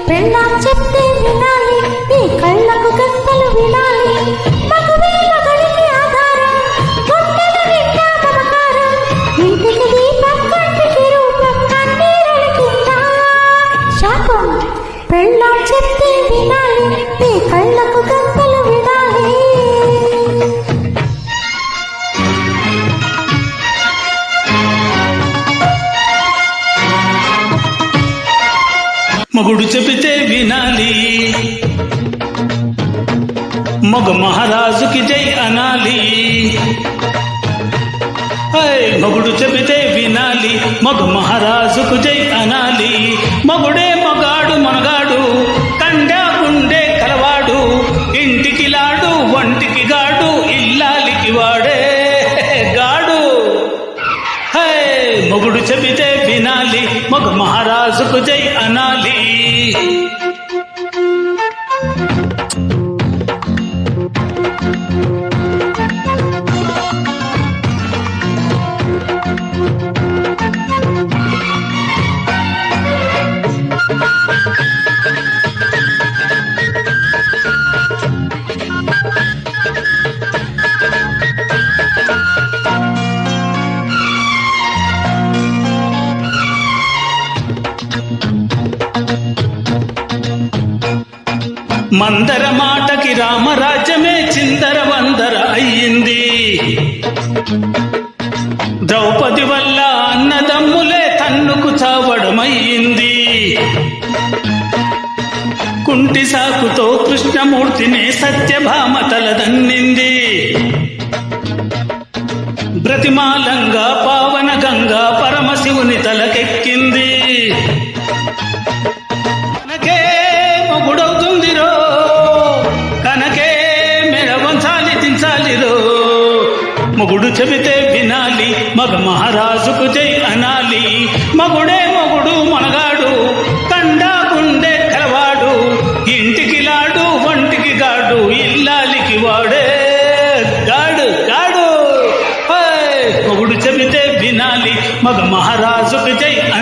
పెళ్ళాం చెప్తే వినాలి, నీ కళ్ళకు గంతలు వినాలి. మగవేల గడికి ఆధారం, గుండెల నిండా మమకారం. ఇంటికి దీపం, కంటికి రూపం, కన్నీరుల కింద శాపం. పెళ్ళాం చెప్తే వినాలి, నీ కళ్ళకు గంతలు వినాలి. మొగుడు చెబితే వినాలి, మగ మహారాజుకి జై అనాలి. మొగుడు చెబితే వినాలి, మగ మహారాజుకు జై అనాలి. మగుడే మగాడు మనగాడు, కండా గుండె కలవాడు. ఇంటికి లాడు, వంటికి గాడు, ఇల్లాలికి వాడే గాడు. మొగుడు చెబితే వినాలి, మగ మహారాజుకు జై అనాలి. మందర మాటకి రామరాజ్యమే చిందర వందర అయ్యింది. ద్రౌపది వల్ల అన్నదమ్ములే తన్నుకు చావడమయ్యింది. కుంటి సాకుతో కృష్ణమూర్తిని సత్యభామ తలదన్నింది. బ్రతిమాలంగా పావన గంగా పరమశివుని తలకెక్కింది. కనకే మొగుడవుతుందిరో, కనకే మెడ వంచాలి దించాలిరో. మొగుడు చెబితే వినాలి, మగ మహారాజుకు జై అనాలి. మగుడే మొగుడు మనగాడు, కండా గుండె కలవాడు. ఇంటికి లాడు, వంటికి గాడు, ఇల్లాలికి వాడే గాడు గాడు. మొగుడు చెబితే వినాలి, మగ మహారాజుకు జై అనాలి.